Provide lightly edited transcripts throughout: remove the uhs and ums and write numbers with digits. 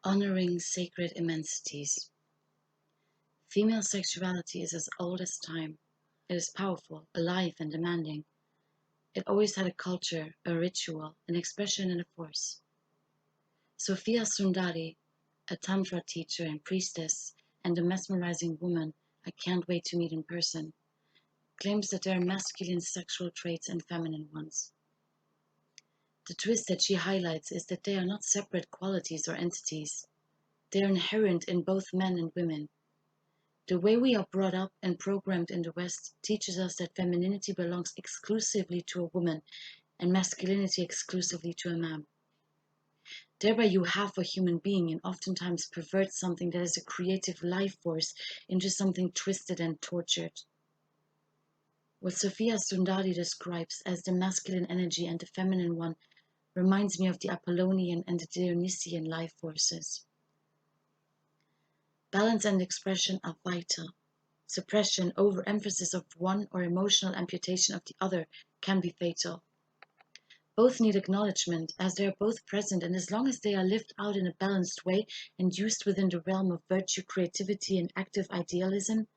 Honoring sacred immensities. Female sexuality is as old as time. It is powerful, alive, and demanding. It always had a culture, a ritual, an expression, and a force. Sophia Sundari, a Tantra teacher and priestess, and a mesmerizing woman I can't wait to meet in person, claims that there are masculine sexual traits and feminine ones. The twist that she highlights is that they are not separate qualities or entities. They are inherent in both men and women. The way we are brought up and programmed in the West teaches us that femininity belongs exclusively to a woman and masculinity exclusively to a man. Thereby you halve a human being and oftentimes pervert something that is a creative life force into something twisted and tortured. What Sophia Sundari describes as the masculine energy and the feminine one reminds me of the Apollonian and the Dionysian life forces. Balance and expression are vital. Suppression, overemphasis of one, or emotional amputation of the other can be fatal. Both need acknowledgement, as they are both present, and as long as they are lived out in a balanced way and used within the realm of virtue, creativity, and active idealism,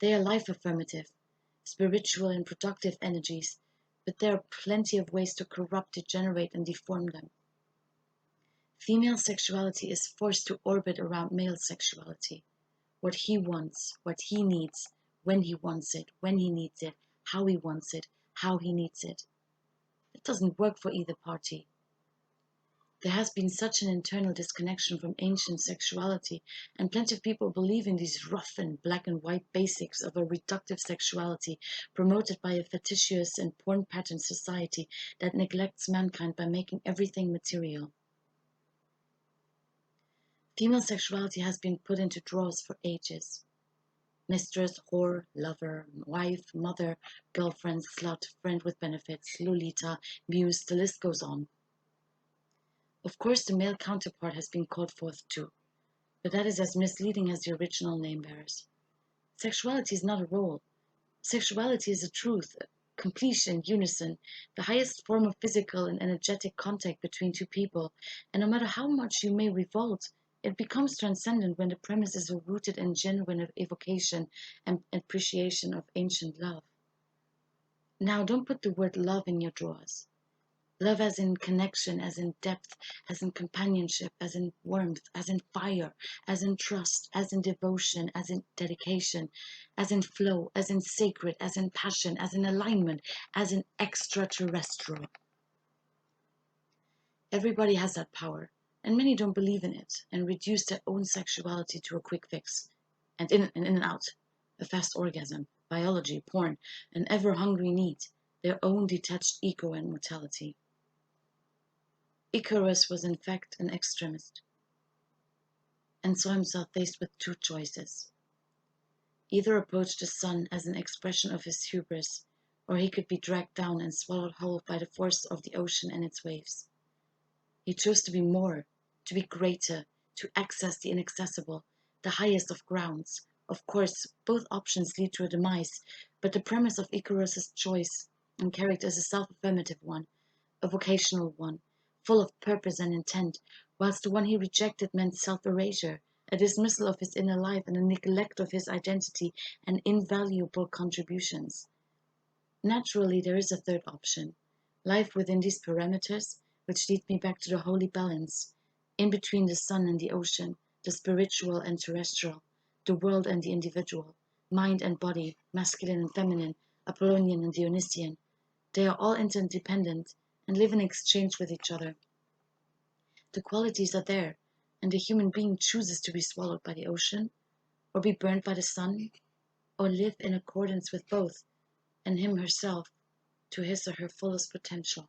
they are life affirmative, spiritual, and productive energies, but there are plenty of ways to corrupt, degenerate, and deform them. Female sexuality is forced to orbit around male sexuality. What he wants, what he needs, when he wants it, when he needs it, how he wants it, how he needs it. It doesn't work for either party. There has been such an internal disconnection from ancient sexuality, and plenty of people believe in these rough and black and white basics of a reductive sexuality promoted by a fetishous and porn-patterned society that neglects mankind by making everything material. Female sexuality has been put into drawers for ages. Mistress, whore, lover, wife, mother, girlfriend, slut, friend with benefits, Lolita, muse, the list goes on. Of course, the male counterpart has been called forth too, but that is as misleading as the original name bearers. Sexuality is not a role. Sexuality is a truth, completion, unison, the highest form of physical and energetic contact between two people, and no matter how much you may revolt, it becomes transcendent when the premise is rooted in genuine evocation and appreciation of ancient love. Now, don't put the word love in your drawers. Love as in connection, as in depth, as in companionship, as in warmth, as in fire, as in trust, as in devotion, as in dedication, as in flow, as in sacred, as in passion, as in alignment, as in extraterrestrial. Everybody has that power, and many don't believe in it and reduce their own sexuality to a quick fix. And in and out, a fast orgasm, biology, porn, an ever-hungry need, their own detached ego and mortality. Icarus was in fact an extremist, and saw himself faced with two choices. Either approach the sun as an expression of his hubris, or he could be dragged down and swallowed whole by the force of the ocean and its waves. He chose to be more, to be greater, to access the inaccessible, the highest of grounds. Of course, both options lead to a demise, but the premise of Icarus's choice and character is a self-affirmative one, a vocational one, full of purpose and intent, whilst the one he rejected meant self-erasure, a dismissal of his inner life and a neglect of his identity and invaluable contributions. Naturally, there is a third option, life within these parameters, which leads me back to the holy balance, in between the sun and the ocean, the spiritual and terrestrial, the world and the individual, mind and body, masculine and feminine, Apollonian and Dionysian. They are all interdependent and live in exchange with each other. The qualities are there, and the human being chooses to be swallowed by the ocean, or be burned by the sun, or live in accordance with both, and him herself to his or her fullest potential.